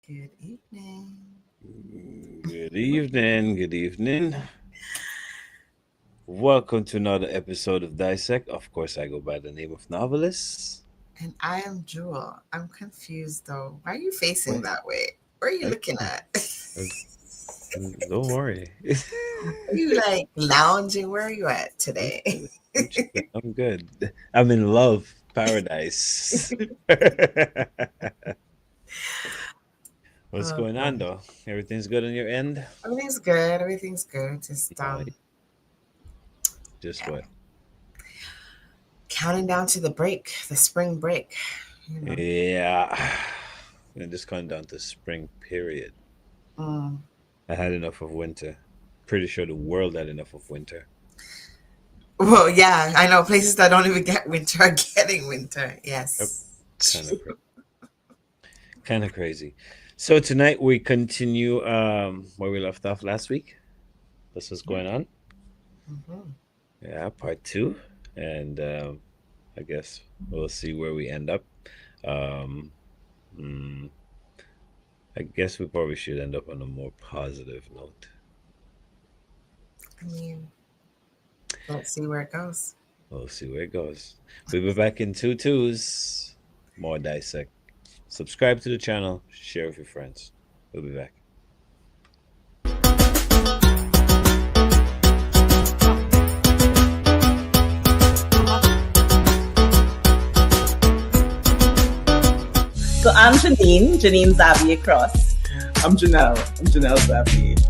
Good evening. Good evening. Good evening. Welcome to another episode of Dissect. Of course, I go by the name of Novelist. And I am Jewel. I'm confused though. Why are you facing Wait, that way? Where are you I, looking at? I- don't worry. Are you like lounging? Where are you at I'm today? chilling. I'm chilling. I'm good. I'm in love paradise. What's Oh going on God. though? Everything's good on your end? Everything's good. Everything's good. Just Yeah, just yeah. what? Counting down to the break, the spring break. You know. Yeah. And just coming down to spring period. Mm. I had enough of winter. Pretty sure the world had enough of winter. Well, yeah, I know places that don't even get winter are getting winter. Yep. Yes. Kind of kind of crazy. So tonight we continue where we left off last week. This is Yeah. going on. Hmm. Yeah, part two, and I guess we'll see where we end up. Um, mm, I guess we probably should end up on a more positive note. I mean, let's see where it goes. We'll see where it goes. We'll be back in two twos. More dissect. Subscribe to the channel. Share with your friends. We'll be back. So I'm Janine Zabi across. I'm Janelle Zappy.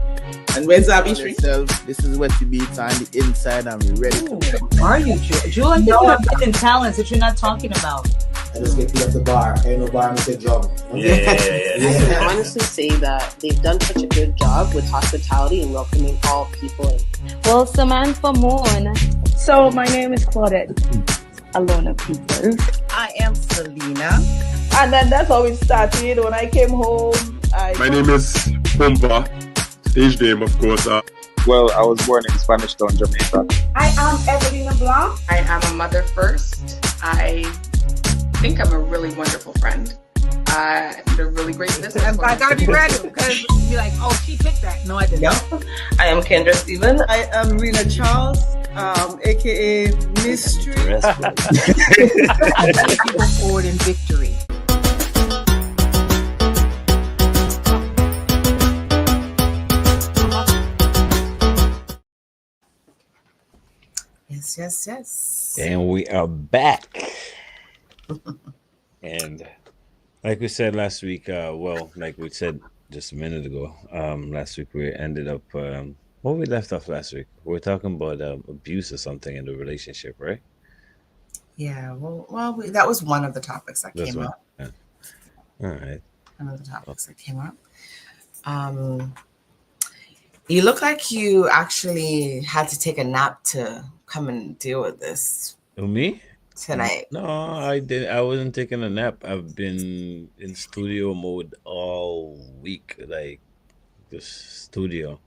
And where's Zabi Street? This is what you beat on the inside and we ready to Who are you, Jewel? I think you're getting talents that you're not talking about. I just get to the bar. Ain't no bar, Mr. Drum. I can honestly say that they've done such a good job with hospitality and welcoming all people in. Well, Samantha Moon. So my name is Claudette Alona People. I am Selena. And then that's how it started. When I came home, My name is Pumpa. Stage name, of course. Well, I was born in Spanish Town, Jamaica. I am Evelina Blanc. I am a mother first. I think I'm a really wonderful friend. And a really great business. I gotta be ready because you're like, oh, she picked that. No, I didn't. Yep. I am Kendra Stephen. I am Rena Charles, aka Mystery. I think you go forward in victory. Yes. And we are back. And like we said last week, like we said just a minute ago, last week we ended up what we left off last week. We were talking about abuse or something in the relationship, right? Yeah. That was one of the topics that That's came one. up. Yeah. All right. One of the topics that came up. You look like you actually had to take a nap to come and deal with this Who, me? tonight. No, I did. I wasn't taking a nap. I've been in studio mode all week, like just studio.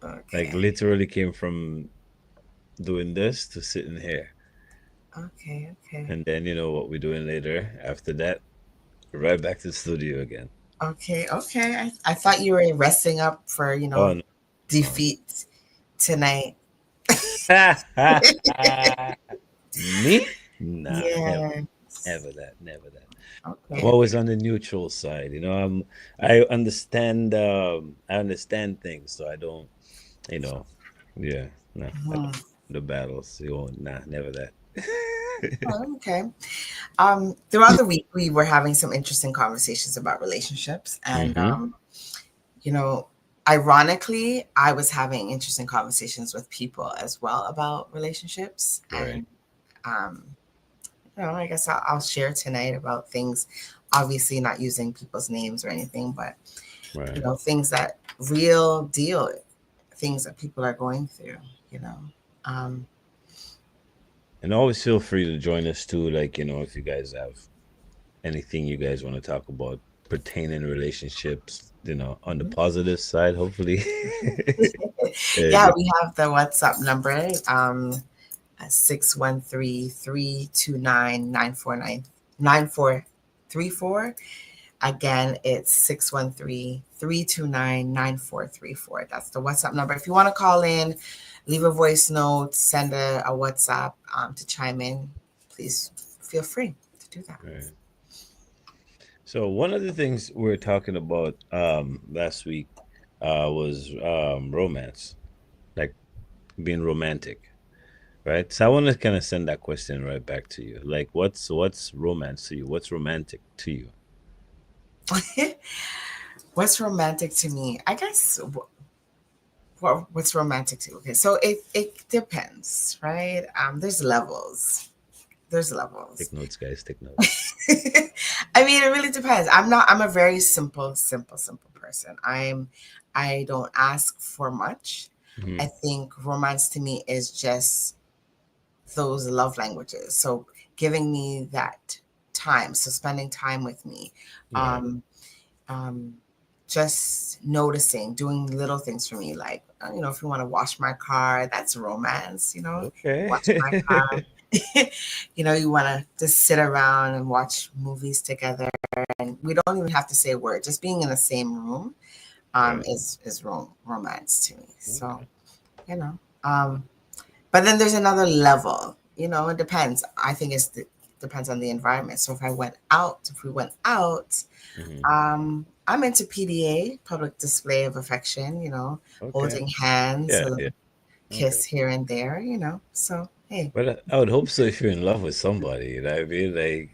Okay. Like literally came from doing this to sitting here. Okay. And then you know what we're doing later after that, right back to the studio again. Okay. I thought you were resting up for, Oh no. defeat tonight. Me? Nah, Yeah. never that. Okay. I'm always on the neutral side. I understand things, so I don't, yeah, no, I don't, the battles, never that. Oh, okay. Throughout the week, we were having some interesting conversations about relationships, and ironically, I was having interesting conversations with people as well about relationships, Right. and I guess I'll share tonight about things. Obviously, not using people's names or anything, but Right. things that real deal, things that people are going through. And always feel free to join us too. Like, if you guys have anything you guys want to talk about pertaining relationships, on the positive side, hopefully. Yeah, we have the WhatsApp number, 613-329-9434. Again, it's 613-329-9434. That's the WhatsApp number. If you want to call in, leave a voice note, send a WhatsApp to chime in, please feel free to do that. Right. So one of the things we were talking about last week was romance, like being romantic, right? So I want to kind of send that question right back to you. Like, what's romance to you? What's romantic to you? What's romantic to me? I guess what's romantic to you? Okay, so it depends, right? There's levels. Take notes, guys. Take notes. I mean, it really depends. I'm a very simple person. I don't ask for much. I think romance to me is just those love languages. So giving me that time, so spending time with me, just noticing, doing little things for me, like if you want to wash my car, that's romance. Okay. Wash my car. You want to just sit around and watch movies together, and we don't even have to say a word. Just being in the same room is romance to me. So, but then there's another level. It depends. I think it depends on the environment. So if we went out, I'm into PDA, public display of affection. Holding hands, a little kiss here and there. So. Hey. But I would hope so if you're in love with somebody, you know what I mean? Like,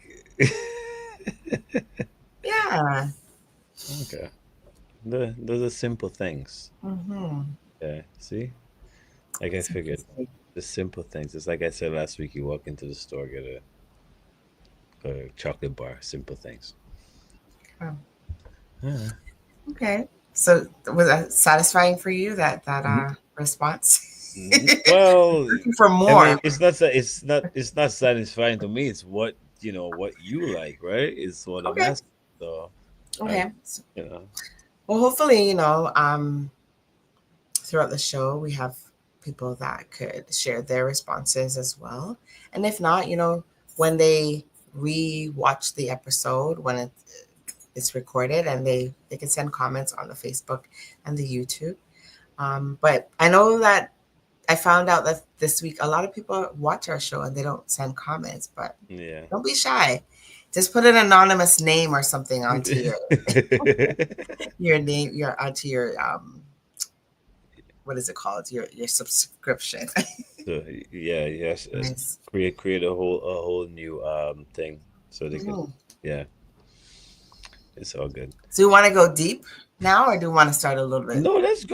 yeah. Okay. Those are simple things. Mm-hmm. Yeah. See? Like I figured, the simple things. It's like I said last week. You walk into the store, get a chocolate bar. Simple things. Oh. Yeah. Okay. So was that satisfying for you? That response? Well, looking for more. I mean, it's not satisfying to me. It's what you like, right? It's what I'm asking. So okay, well, hopefully, throughout the show we have people that could share their responses as well, and if not, when they re-watch the episode when it's recorded, and they can send comments on the Facebook and the YouTube. But I know that I found out that this week a lot of people watch our show and they don't send comments, but don't be shy. Just put an anonymous name or something onto your name, onto your what is it called? Your subscription. So, yes. Nice. Create a whole new thing so they can it's all good. So you want to go deep now, or do you want to start a little bit? No, let's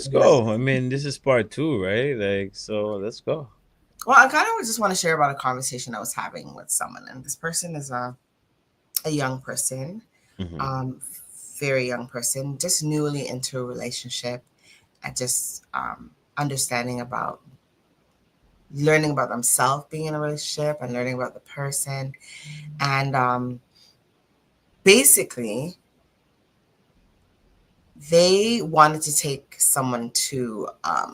go. I mean, this is part 2, right? Like, so let's go. Well, I kind of just want to share about a conversation I was having with someone, and this person is a young person, very young person, just newly into a relationship, and just learning about themselves being in a relationship and learning about the person, and basically they wanted to take someone to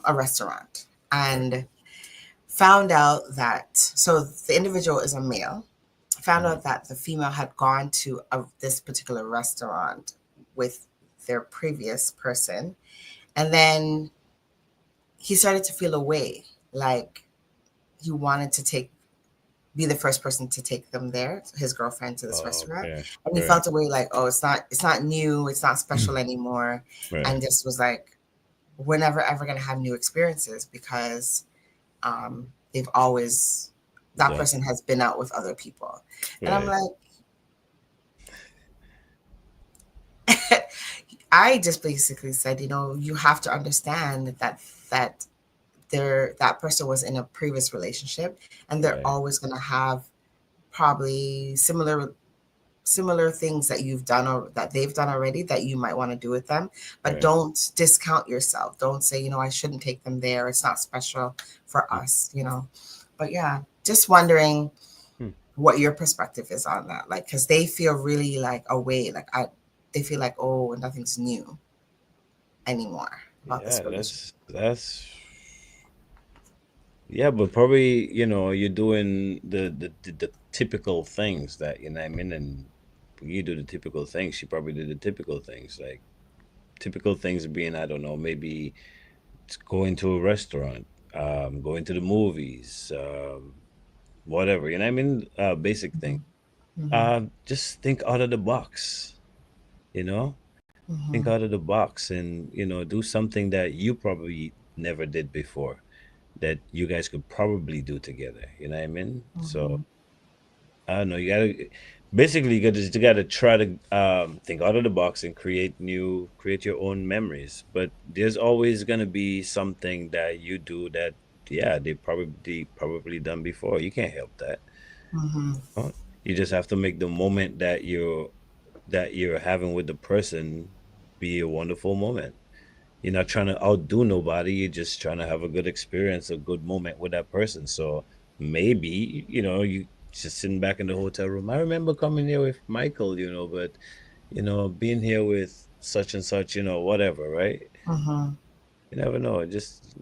a restaurant and found out that, so the individual is a male, found out that the female had gone to this particular restaurant with their previous person. And then he started to feel a way, like he wanted to be the first person to take them there, his girlfriend, to this restaurant. Okay. And he felt a way like, oh, it's not new, it's not special anymore. Right. And just was like, we're never ever gonna have new experiences because they've always, that person has been out with other people. Right. And I'm like, I just basically said, you have to understand that that person was in a previous relationship, and they're always going to have probably similar things that you've done or that they've done already that you might want to do with them. But don't discount yourself. Don't say, I shouldn't take them there. It's not special for us, But yeah, just wondering what your perspective is on that. Like, because they feel really like away. Like they feel like, oh, nothing's new anymore about this relationship. That's yeah, but probably you're doing the typical things that I mean, and you do the typical things. She probably did the typical things, like typical things being, I don't know, maybe going to a restaurant, going to the movies, whatever. You know what I mean? Basic thing. Mm-hmm. Just think out of the box. You know, think Mm-hmm. out of the box, and do something that you probably never did before, that you guys could probably do together. You know what I mean? So Mm-hmm. I don't know. You gotta try to think out of the box and create your own memories. But there's always gonna be something that you do that, yeah, they probably done before. You can't help that. Mm-hmm. Huh? You just have to make the moment that you're having with the person be a wonderful moment. You're not trying to outdo nobody. You're just trying to have a good experience, a good moment with that person. So maybe, you just sitting back in the hotel room. I remember coming here with Michael, but, being here with such and such, whatever, right? Mm-hmm. You never know. Just.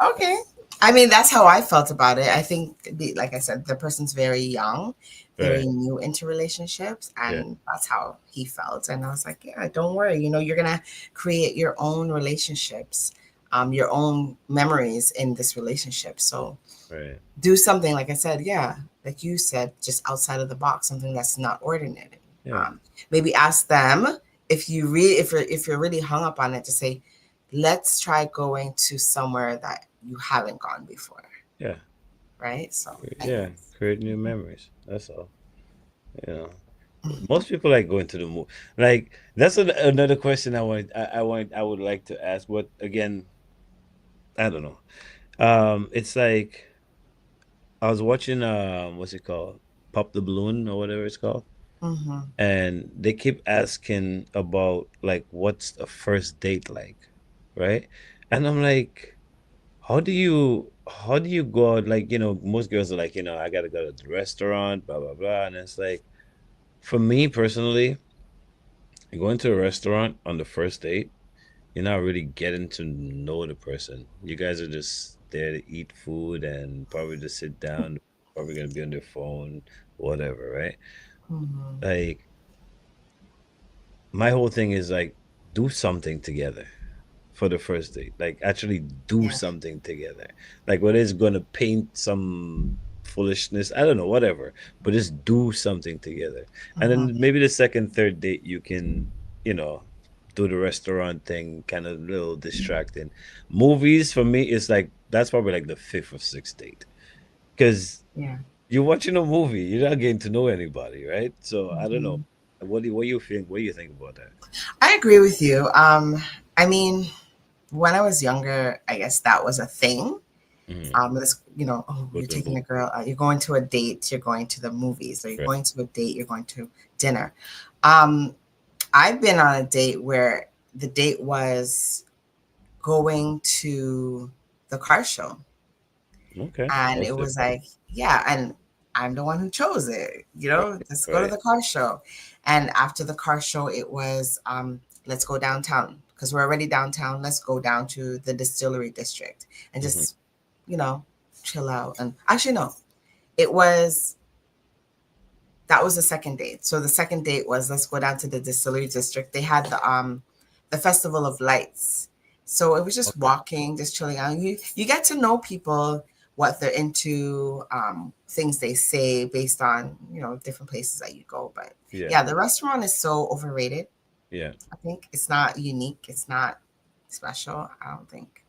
Okay. I mean, that's how I felt about it. I think, like I said, the person's very young, very Right. new into relationships, Yeah. and that's how he felt. And I was like, yeah, don't worry. You're gonna create your own relationships, your own memories in this relationship. So Right. do something, like I said, yeah, like you said, just outside of the box, something that's not ordinary. Yeah. Maybe ask them if you're really hung up on it, to say, let's try going to somewhere that you haven't gone before, Yeah. right? So Yeah. Create new memories. That's all. You know. Most people like going to the movie. Like that's another question I would like to ask. But again, I don't know. It's like I was watching what's it called? Pop the Balloon or whatever it's called. Mm-hmm. And they keep asking about like what's a first date like, right? And I'm like, how do you go out? Like, most girls are like, I gotta go to the restaurant, blah blah blah. And it's like, for me personally, going to a restaurant on the first date, you're not really getting to know the person. You guys are just there to eat food and probably just sit down, probably gonna be on their phone, whatever, right? Mm-hmm. Like, my whole thing is like, do something together for the first date. Like, actually do Yeah. something together. Like, whether it's gonna paint some foolishness, I don't know, whatever. But just do something together. And Mm-hmm. then maybe the second, third date you can, you know, do the restaurant thing, kind of little distracting. Movies for me is like that's probably like the fifth or sixth date. Because Yeah. you're watching a movie, you're not getting to know anybody, right? So I don't know. Mm-hmm. What do you think? What do you think about that? I agree with you. I mean, when I was younger, I guess that was a thing. Mm-hmm. This, oh, Go you're to the taking movie. a girl, you're going to a date, you're going to the movies, or you're Right. going to a date, you're going to dinner. Um, I've been on a date where the date was going to the car show. Okay. And That's it was different. like, yeah, and I'm the one who chose it, Right. let's go to Right. the car show. And after the car show, it was, let's go downtown because we're already downtown. Let's go down to the distillery district and Mm-hmm. just, you know, chill out. And actually, no, it was, that was the second date. So the second date was, let's go down to the distillery district. They had the Festival of Lights. So it was just Okay. walking, just chilling out. You get to know people, what they're into, things they say based on, different places that you go. But Yeah. yeah, the restaurant is so overrated. Yeah. I think it's not unique. It's not special. I don't think.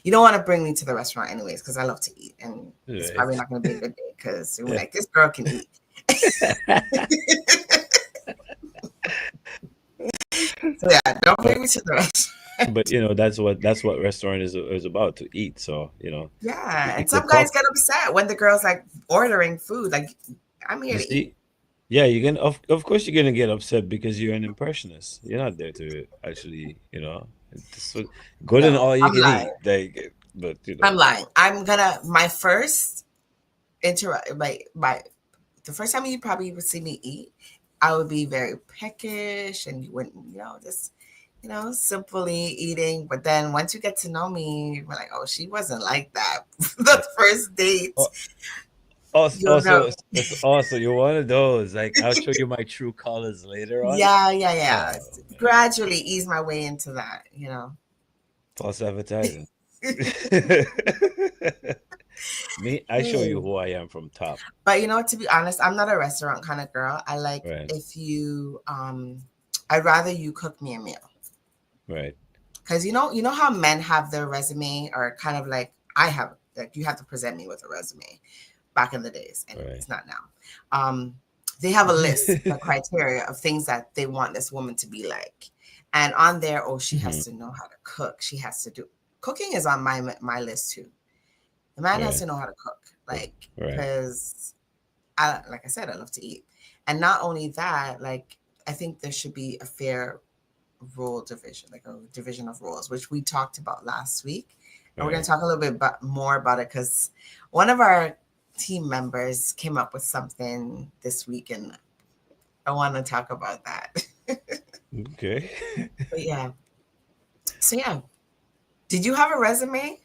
You don't want to bring me to the restaurant anyways because I love to eat, and it's probably Right. not going to be a good day because you're Yeah. like, this girl can eat. So yeah, don't bring But me to the restaurant. but that's what restaurant is about, to eat. So Yeah, and the some guys cost. get upset when the girl's like ordering food. Like, I'm here You to eat. see, yeah, you're gonna of course you're gonna get upset because you're an impressionist. You're not there to actually, it's so good and No, all you I'm can lying. eat. Like, but I'm lying. My first my the first time you probably would see me eat, I would be very peckish and you wouldn't, just, simply eating. But then once you get to know me, you're like, oh, she wasn't like that. The first date. oh, You'll know. it's also you're one of those. Like I'll show you my true colors later on. Yeah. Oh man, Gradually ease my way into that, you know. false advertising. Me, I show you who I am from top. But you know, to be honest, I'm not a restaurant kind of girl. I like Right. if you I'd rather you cook me a meal. Right. Because you know how men have their resume, or kind of like I have, like you have to present me with a resume back in the days, and it's not now. They have a list, the criteria of things that they want this woman to be like. And on there, she has to know how to cook. She has to do cooking is on my list too. The man has to know how to cook, like, because like I said, I love to eat. And not only that, like, I think there should be a fair role division, like a division of roles, which we talked about last week. And we're going to talk a little bit more about it because one of our team members came up with something this week, and I want to talk about that. Okay. But yeah. So yeah. Did you have a resume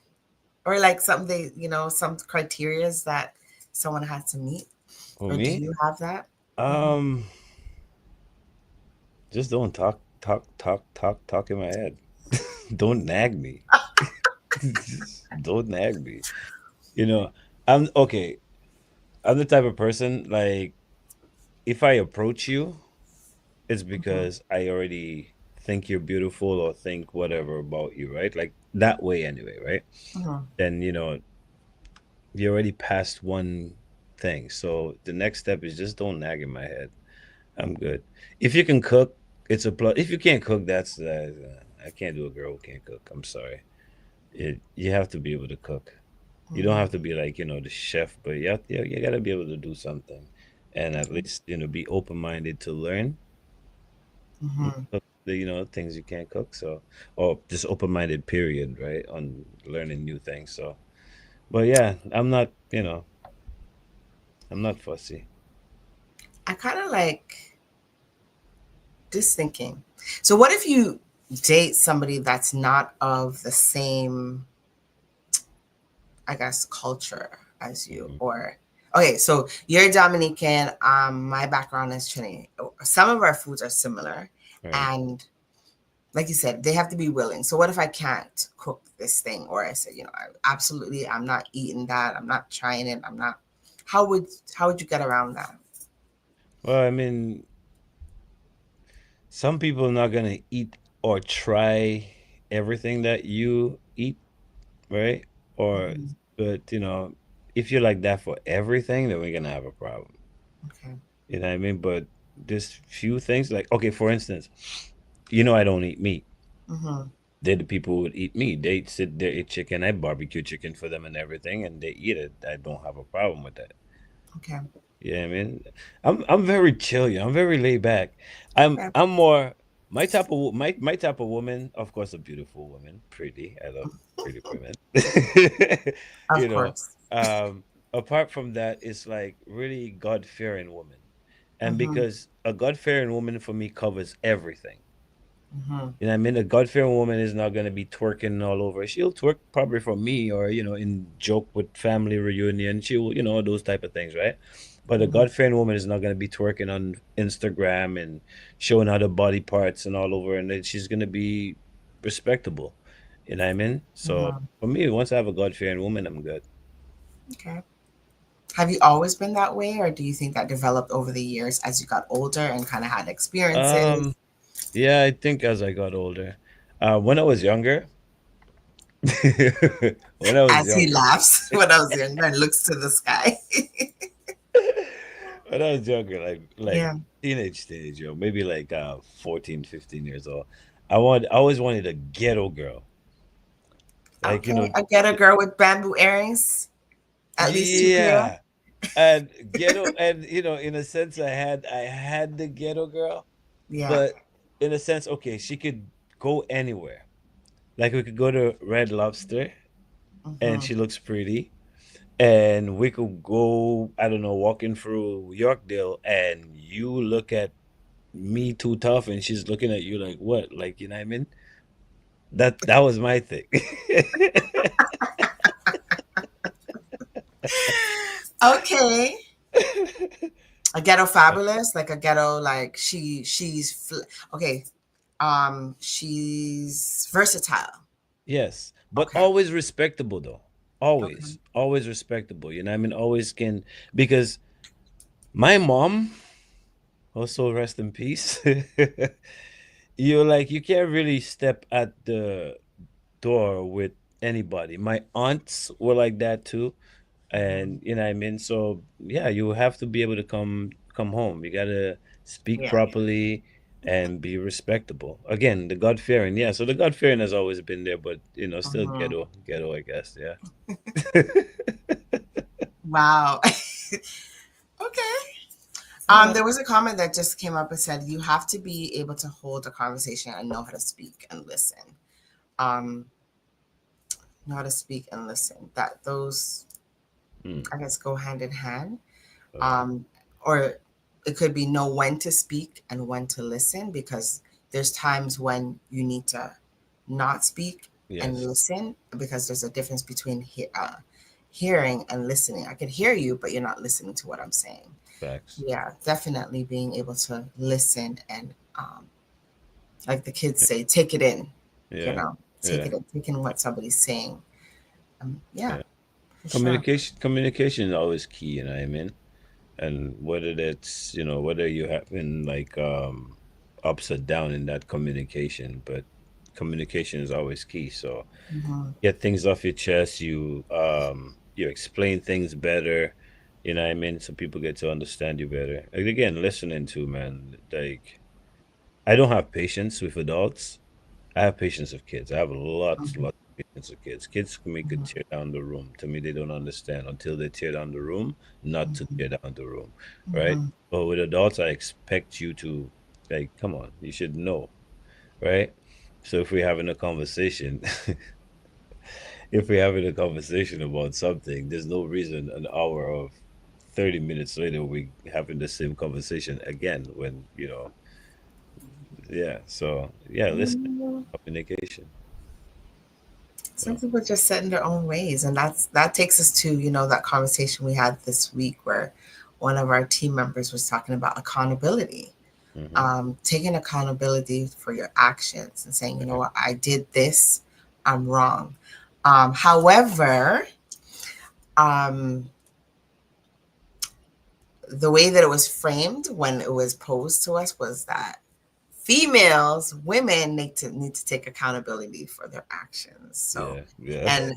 or like something, some criterias that someone has to meet? Or do me? you have that? Just don't talk in my head. Don't nag me. Don't nag me. I'm okay. I'm the type of person, like, if I approach you, it's because I already think you're beautiful or think whatever about you, right? Like that way anyway, right? Then, you already passed one thing. So the next step is just don't nag in my head. I'm good. If you can cook, it's a plus. If you can't cook, that's I can't do a girl who can't cook. I'm sorry. You have to be able to cook. You don't have to be like, the chef, but you got to be able to do something, and at least be open-minded to learn the things you can't cook. So, or just open-minded period, right, on learning new things. So, but yeah, I'm not fussy. I kind of like just thinking. So what if you date somebody that's not of the same, I guess, culture as you? Or okay, so you're Dominican, my background is Trinidad. Some of our foods are similar, and like you said, they have to be willing. So what if I can't cook this thing, or I said, I'm not eating that, I'm not trying it, I'm not. How would you get around that? Well, I mean, some people are not gonna eat or try everything that you eat, right? Or, but if you're like that for everything, then we're gonna have a problem. Okay. You know what I mean? But there's few things, like, okay, for instance, I don't eat meat. They're the people who would eat meat. They sit there, eat chicken. I barbecue chicken for them and everything, and they eat it. I don't have a problem with that. Okay. Yeah, I mean, I'm very chill. I'm very laid back. I'm more my type of my type of woman. Of course, a beautiful woman, pretty. I love pretty women. Of course. Apart from that, it's like really God fearing woman, and because a God fearing woman for me covers everything. You know what I mean? A God-fearing woman is not going to be twerking all over. She'll twerk probably for me, or, in joke with family reunion. She'll, those type of things, right? But a God-fearing woman is not going to be twerking on Instagram and showing other body parts and all over. And then she's going to be respectable. You know what I mean? So for me, once I have a God-fearing woman, I'm good. Okay. Have you always been that way, or do you think that developed over the years as you got older and kind of had experiences? Yeah, I think as I got older. When I was younger, He laughs when I was younger and looks to the sky. When I was younger, like teenage stage, maybe like 14, 15 years old. I always wanted a ghetto girl. Like, a ghetto girl with bamboo earrings. At least 2 pair. And ghetto, and in a sense, I had the ghetto girl. Yeah. But in a sense, okay, she could go anywhere. Like we could go to Red Lobster, and she looks pretty. And we could go, I don't know, walking through Yorkdale, and you look at me too tough, and she's looking at you like, what? Like, you know what I mean? That was my thing. Okay. A ghetto fabulous, like a ghetto, like she's okay. She's versatile. Yes, but Okay. always respectable though. Always respectable. You know, what I mean, always can because my mom, also rest in peace. You're like you can't really step at the door with anybody. My aunts were like that too, and you know what I mean. So yeah, you have to be able to come home. You gotta speak Yeah. properly and be respectable. Again, the God fearing, yeah. So the God fearing has always been there, but you know, still ghetto, I guess. Yeah. Wow. Okay. There was a comment that just came up and said you have to be able to hold a conversation and know how to speak and listen. Know how to speak and listen. That those I guess go hand in hand. Or it could be know when to speak and when to listen because there's times when you need to not speak and Yes. listen because there's a difference between hearing and listening. I can hear you, but you're not listening to what I'm saying. Facts. Yeah, definitely being able to listen and like the kids say, take it in. You Yeah. know, take Yeah. it in, take in what somebody's saying. Yeah, Yeah. for sure. Communication is always key, you know what I mean? And whether that's, you know, whether you having like ups or down in that communication, but communication is always key. So Mhm. get things off your chest, you explain things better, you know what I mean? So people get to understand you better. And again, listening to man, like I don't have patience with adults. I have patience with kids. I have lots of patience with kids. Kids can make could tear down the room. To me, they don't understand until they tear down the room, not to tear down the room, right? Mhm. But with adults, I expect you to, like, come on, you should know, right? So if we're having a conversation, if we're having a conversation about something, there's no reason an hour of 30 minutes later we having the same conversation again when, you know, yeah. So yeah, listen, Mhm. communication. Some So people just set in their own ways, and that takes us to that conversation we had this week where one of our team members was talking about accountability, taking accountability for your actions and saying, you know what, I did this, I'm wrong. However, um, the way that it was framed when it was posed to us was that women need to take accountability for their actions. So, yeah, yeah. and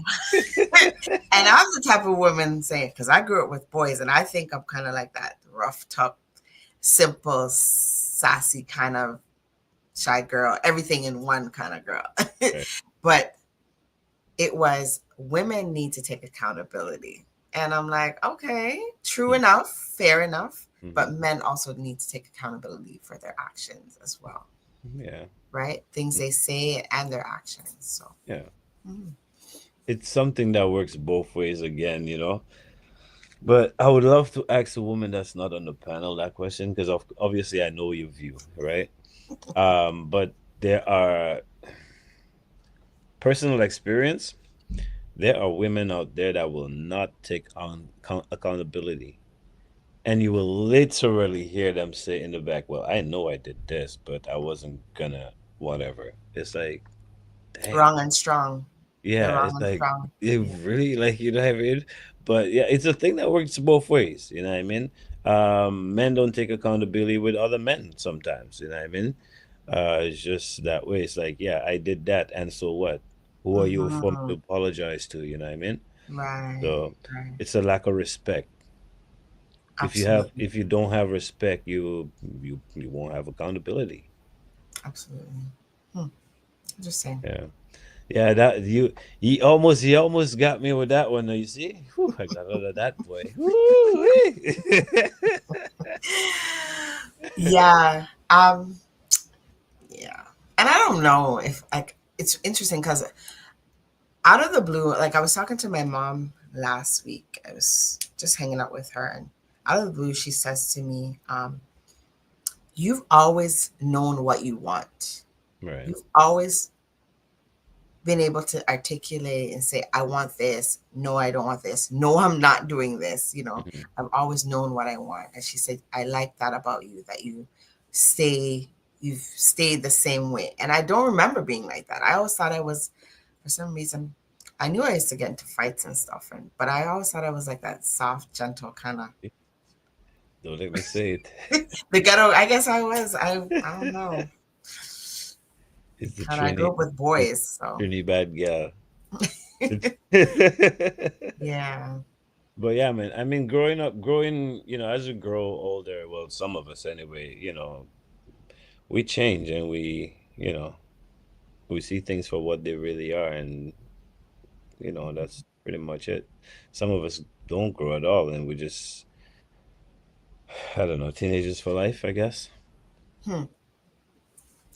and I'm the type of woman saying, because I grew up with boys, and I think I'm kind of like that rough, tough, simple, sassy kind of shy girl, everything in one kind of girl. Right. But it was women need to take accountability. And I'm like, okay, true enough, fair enough. But men also need to take accountability for their actions as well. Yeah. Right? Things they say and their actions. So, Yeah. It's something that works both ways again, you know. But I would love to ask a woman that's not on the panel that question because obviously I know your view, right? But there are personal experience. There are women out there that will not take on accountability, and you will literally hear them say in the back, "Well, I know I did this, but I wasn't gonna whatever." It's like, dang. wrong and strong. They're Yeah, wrong it's and like strong. it Yeah. really like you know what I mean? But yeah, it's a thing that works both ways, you know what I mean? Men don't take accountability with other men sometimes, you know what I mean? It's just that way. It's like, yeah, I did that, and so what? Who are you for me to apologize to, you know what I mean? Right. So Right. it's a lack of respect. Absolutely. If you don't have respect, you won't have accountability. Absolutely. Interesting. Yeah. Yeah, that he almost got me with that one. You see, Whew, I got out of that boy. Yeah. Yeah. And I don't know if like it's interesting because out of the blue, like I was talking to my mom last week. I was just hanging out with her, and out of the blue, she says to me, "You've always known what you want. Right. You've always been able to articulate and say, I want this. No, I don't want this. No, I'm not doing this. You know, I've always known what I want. And she said, I like that about you, that you've stayed the same way. And I don't remember being like that. I always thought I was, for some reason, I knew I used to get into fights and stuff, but I always thought I was like that soft, gentle kind of. Don't let me say it. The ghetto, I guess I was. I don't know. It's the And I grew up with boys, so. Trinidad girl. Yeah. But yeah, man. I mean, growing, as we grow older, well, some of us anyway, we change and we see things for what they really are, and that's pretty much it. Some of us don't grow at all, and we just, I don't know, teenagers for life, I guess.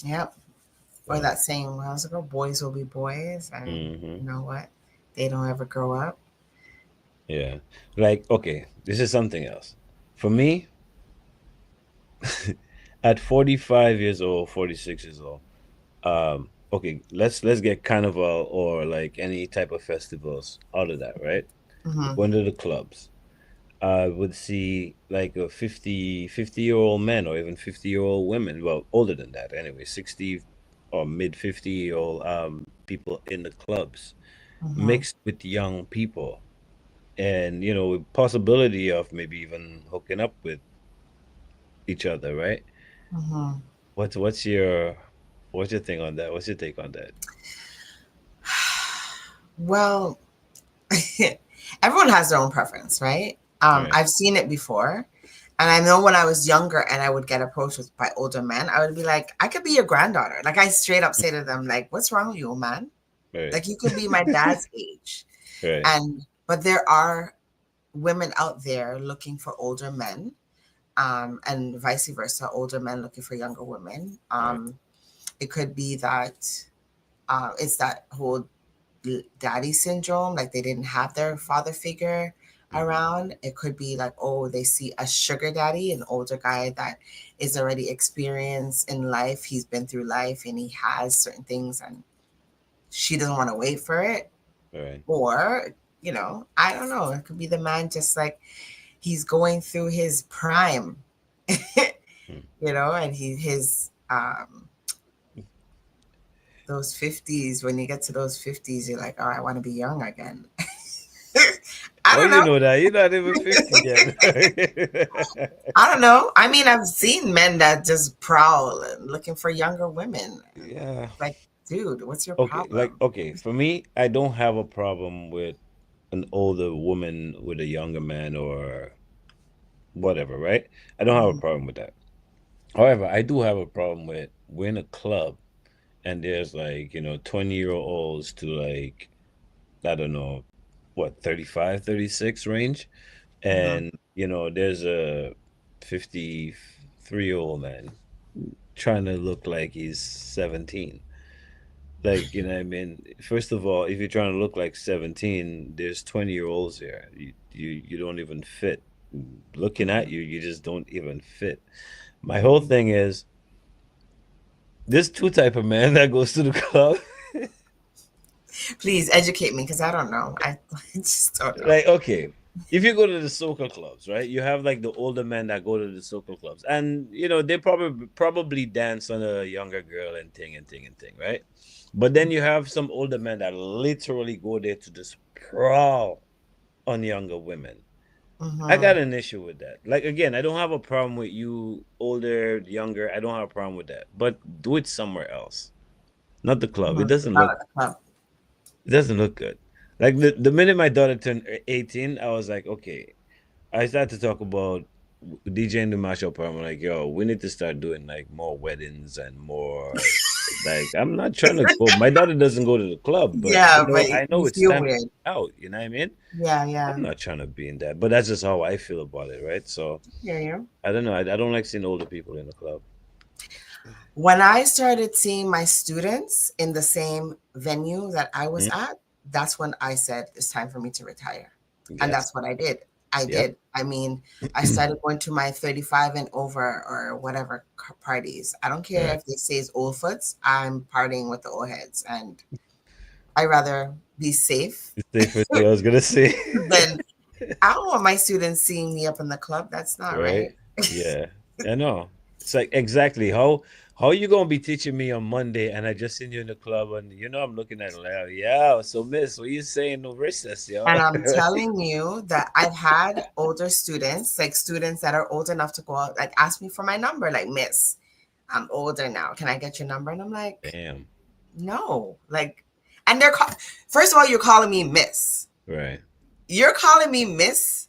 Yep. Or that saying, when I was a girl, boys will be boys, and you know what? They don't ever grow up. Yeah. Like, okay, this is something else. For me, at 45 years old, 46 years old, okay, let's get carnival or like any type of festivals out of that, right? Going to the clubs. I would see like a 50-year-old men or even 50-year-old women, well, older than that anyway, 60 or mid 50-year-old people in the clubs, mixed with young people, and with possibility of maybe even hooking up with each other, right? What's your thing on that? What's your take on that? Well, everyone has their own preference, right? Right. I've seen it before. And I know when I was younger and I would get approached by older men, I would be like, I could be your granddaughter. Like, I straight up say to them, like, what's wrong with you, man? Right. Like, you could be my dad's age. Right. But there are women out there looking for older men, and vice versa, older men looking for younger women. It could be that it's that whole daddy syndrome, like they didn't have their father figure around. It could be like, oh, they see a sugar daddy, an older guy that is already experienced in life. He's been through life and he has certain things and she doesn't want to wait for it. Right. Or, I don't know. It could be the man just like he's going through his prime, and his those 50s, when you get to those 50s, you're like, oh, I want to be young again. I don't know. You know that. You're not even 50 yet. I don't know. I mean, I've seen men that just prowl and looking for younger women. Yeah. Like, dude, what's your problem? For me, I don't have a problem with an older woman with a younger man or whatever, right? I don't have a problem with that. However, I do have a problem with we're in a club and there's like 20-year-olds to like, I don't know what, 35, 36 range, and there's a 53-year-old man trying to look like he's 17. Like, what I mean? First of all, if you're trying to look like 17, there's 20-year-olds here. You don't even fit. Looking at you, you just don't even fit. My whole thing is, there's two type of man that goes to the club. Please educate me, because I don't know. I just don't know. Like, okay, if you go to the soca clubs, right? You have like the older men that go to the soca clubs, and they probably dance on a younger girl and thing, right? But then you have some older men that literally go there to just prowl on younger women. I got an issue with that. Like, again, I don't have a problem with you older, younger. I don't have a problem with that. But do it somewhere else, not the club. It doesn't look. It doesn't look good. Like the minute my daughter turned 18, I was like, okay. I started to talk about DJing the mashup party. I'm like, yo, we need to start doing like more weddings and more. Like, I'm not trying to go. My daughter doesn't go to the club, but I know it's time out. You know what I mean? Yeah. I'm not trying to be in that, but that's just how I feel about it, right? So, I don't know. I don't like seeing older people in the club. When I started seeing my students in the same venue that I was at, that's when I said it's time for me to retire. Yes. And that's what I did. I did. I mean, I started going to my 35 and over or whatever parties. I don't care if they say it's old foots. I'm partying with the old heads. And I rather be safe Safer too, I was gonna say. than I don't want my students seeing me up in the club. That's not Right? right. Yeah. I know. It's like exactly how you gonna be teaching me on Monday and I just seen you in the club and I'm looking at it like, yeah, so miss, what you saying no recess, yo? And I'm telling you that I've had older students, like students that are old enough to go out, like ask me for my number, like, Miss, I'm older now. Can I get your number? And I'm like, Damn. no. Like, and they're first of all, you're calling me Miss. Right. You're calling me Miss.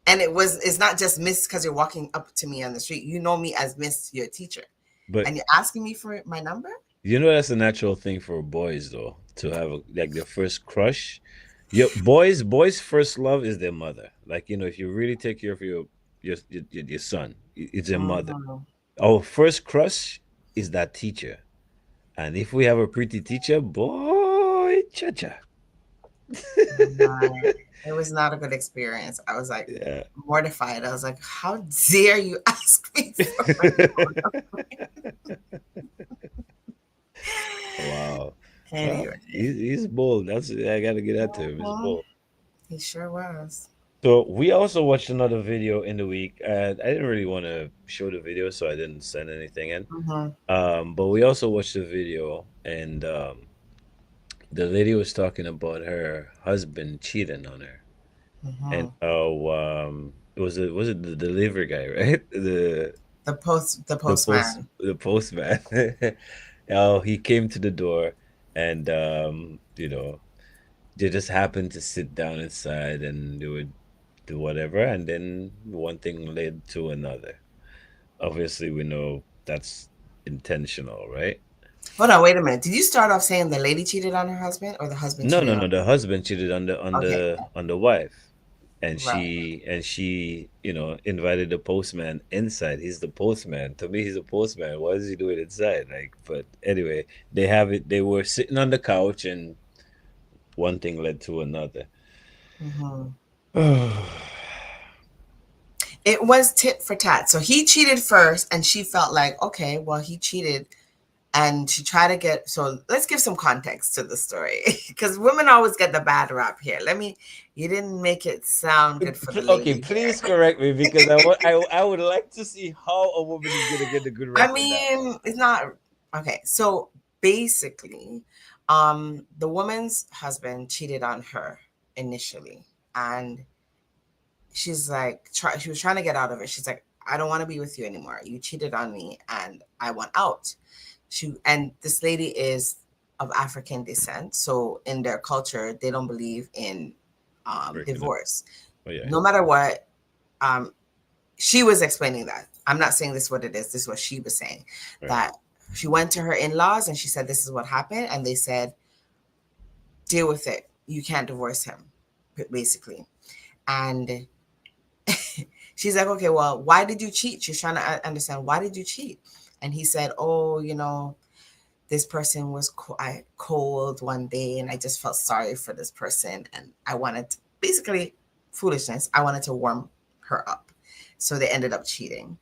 And it's not just Miss because you're walking up to me on the street. You know me as Miss, your teacher. But and you're asking me for my number? that's a natural thing for boys though, to have like their first crush. Your boys' first love is their mother. Like, if you really take care of your son, it's their mother. Our first crush is that teacher. And if we have a pretty teacher, boy, cha-cha. It was not a good experience. I was like mortified. I was like, how dare you ask me for Wow. Anyway. Well, he's bold. I gotta get that to him. He's bold. He sure was. So we also watched another video in the week. I didn't really want to show the video, so I didn't send anything in. But we also watched the video, and the lady was talking about her husband cheating on her, and was it the delivery guy, right? The postman. The postman. Oh, he came to the door, and they just happened to sit down inside, and they would do whatever, and then one thing led to another. Obviously, we know that's intentional, right? Hold on, wait a minute. Did you start off saying the lady cheated on her husband, or the husband cheated on her? The husband cheated on the wife, and Right. she invited the postman inside. He's the postman. To me, he's a postman. What is he doing inside? Like, but anyway, they were sitting on the couch, and one thing led to another. It was tit for tat. So he cheated first, and she felt like, okay, well, he cheated, and she tried to get. So let's give some context to the story, because women always get the bad rap here. You didn't make it sound good for the lady. Okay, please correct me, because I would like to see how a woman is gonna get the good rap. I mean, it's not okay. So basically, the woman's husband cheated on her initially, and she's like, she was trying to get out of it. She's like, I don't want to be with you anymore. You cheated on me, and I want out. And this lady is of African descent, so in their culture, they don't believe in divorce. Oh, yeah. No matter what. She was explaining that. I'm not saying this is what it is. This is what she was saying. Right. That she went to her in-laws and she said, this is what happened. And they said, deal with it. You can't divorce him, basically. And she's like, okay, well, why did you cheat? She's trying to understand, why did you cheat? And he said, oh, this person was cold one day and I just felt sorry for this person. And I wanted to, basically foolishness. I wanted to warm her up. So they ended up cheating.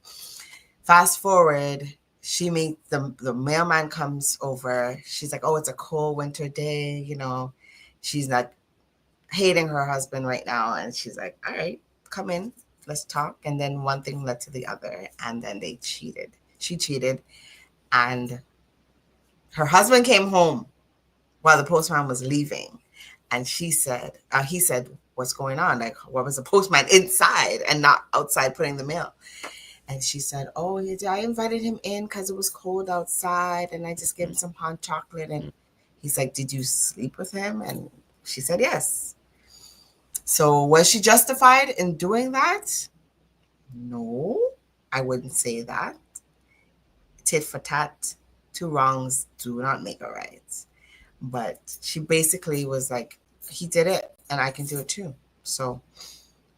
Fast forward, she meets the mailman comes over. She's like, oh, it's a cold winter day. She's not hating her husband right now. And she's like, all right, come in, let's talk. And then one thing led to the other. And then they cheated. She cheated. And her husband came home while the postman was leaving. And he said, what's going on? Like, what was the postman inside and not outside putting the mail? And she said, oh, yeah, I invited him in because it was cold outside and I just gave him some hot chocolate. And he's like, did you sleep with him? And she said, yes. So was she justified in doing that? No, I wouldn't say that. Tit for tat, two wrongs do not make a right. But she basically was like, he did it and I can do it too. So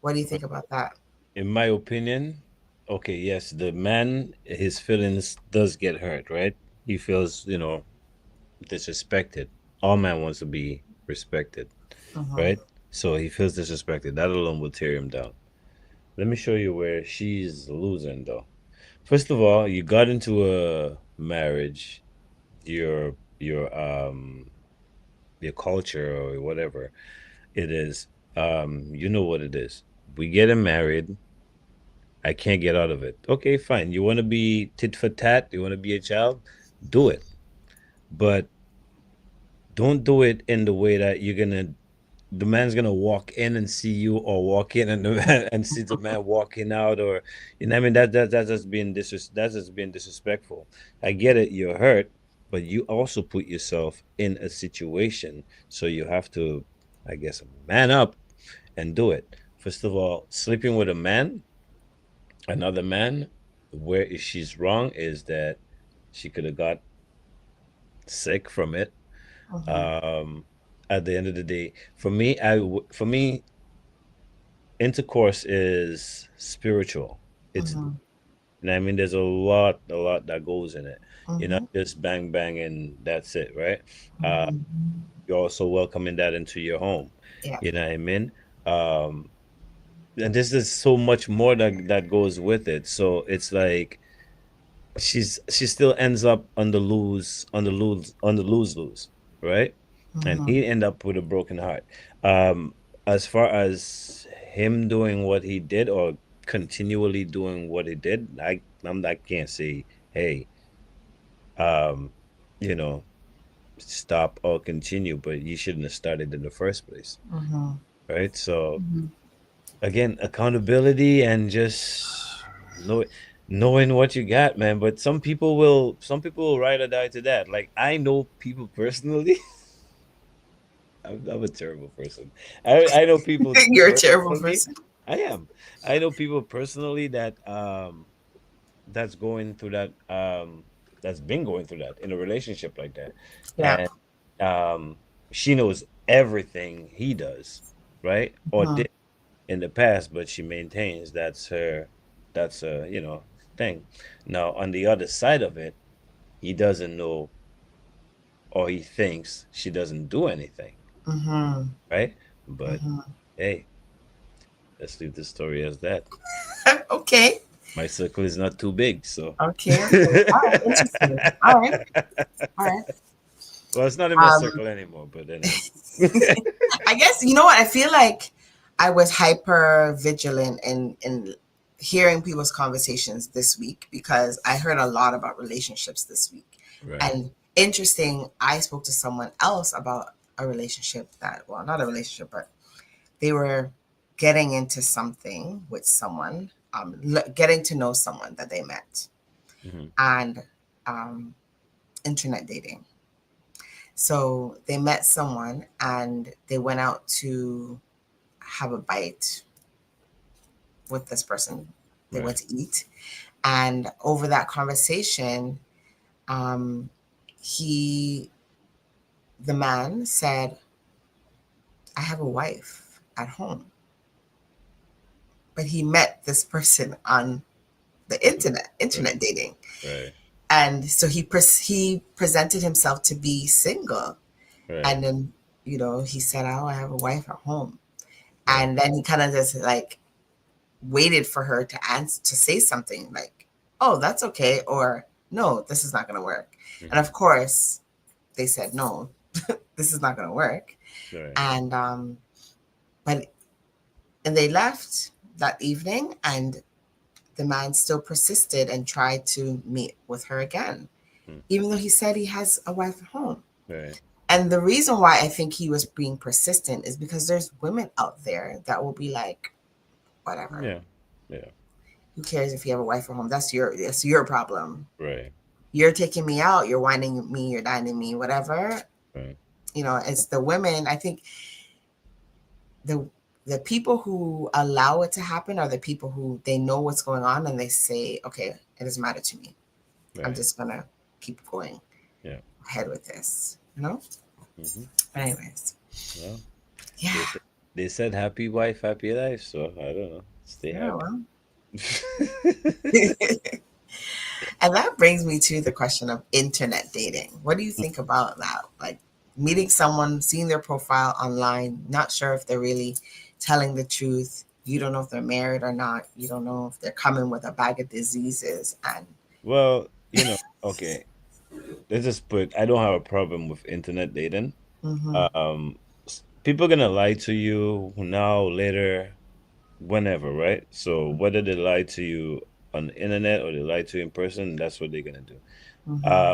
what do you think about that? In my opinion, okay, yes, the man, his feelings does get hurt, right? He feels, disrespected. All man wants to be respected, right? So he feels disrespected. That alone will tear him down. Let me show you where she's losing, though. First of all, you got into a marriage. You're your culture or whatever it is, you know what it is. We getting married. I can't get out of it. Okay, fine. You want to be tit for tat? You want to be a child? Do it. But don't do it in the way that the man's gonna walk in and see you, or walk in and the man, and see the man walking out, or you know what I mean, that's just being that's just being disrespectful. I get it, you're hurt, but you also put yourself in a situation, so you have to, I guess, man up and do it. First of all, sleeping with another man, where she's wrong is that she could have got sick from it. At the end of the day, for me, intercourse is spiritual. It's, and I mean, there's a lot that goes in it. You're not just bang bang and that's it, right? You're also welcoming that into your home. Yeah. You know what I mean? And this is so much more that goes with it. So it's like she still ends up on the lose, right? And he end up with a broken heart. As far as him doing what he did, or continually doing what he did, I can't say, hey, um, you know, stop or continue, but you shouldn't have started in the first place, right? So again, accountability and just knowing what you got, man. But some people will ride or die to that. Like, I know people personally. I'm a terrible person. I know people You're a terrible personally. person. I am. I know people personally that that's going through that, that's been going through that in a relationship like that. Yeah. And she knows everything he does, right? Or did in the past, but she maintains that's a, thing. Now, on the other side of it, he doesn't know, or he thinks she doesn't do anything, right? But hey, let's leave the story as that. Okay. My circle is not too big, so. Okay. All right. Interesting. All right. All right. Well, it's not in my circle anymore, but anyway. I guess, you know what? I feel like I was hyper vigilant in hearing people's conversations this week, because I heard a lot about relationships this week. Right. And interesting, I spoke to someone else about a relationship that, well, not a relationship, but they were getting into something with someone, getting to know someone that they met, and internet dating. So they met someone and they went out to have a bite with this person. They went to eat. And over that conversation, the man said, I have a wife at home. But he met this person on the internet dating. Right. And so he presented himself to be single. Right. And then, he said, oh, I have a wife at home. Right. And then he kind of just like waited for her to answer, to say something like, oh, that's okay. Or no, this is not going to work. And of course they said, no, this is not going to work. Right. And, and they left that evening, and the man still persisted and tried to meet with her again, even though he said he has a wife at home. Right. And the reason why I think he was being persistent is because there's women out there that will be like, whatever. Yeah. Yeah. Who cares if you have a wife at home? That's your problem. Right. You're taking me out. You're whining me. You're dining me. Whatever. Right. It's the women. I think the people who allow it to happen are the people who they know what's going on and they say, okay, it doesn't matter to me. Right. I'm just gonna keep going ahead with this, But anyways. Well, yeah. They said happy wife, happy life. So I don't know. Stay happy. Well. And that brings me to the question of internet dating. What do you think about that? Like meeting someone, seeing their profile online, not sure if they're really telling the truth. You don't know if they're married or not. You don't know if they're coming with a bag of diseases. And well, okay. Let's just put, I don't have a problem with internet dating. Um, People are gonna lie to you now, later, whenever, right? So whether they lie to you on the internet or they lie to you in person, that's what they're gonna do.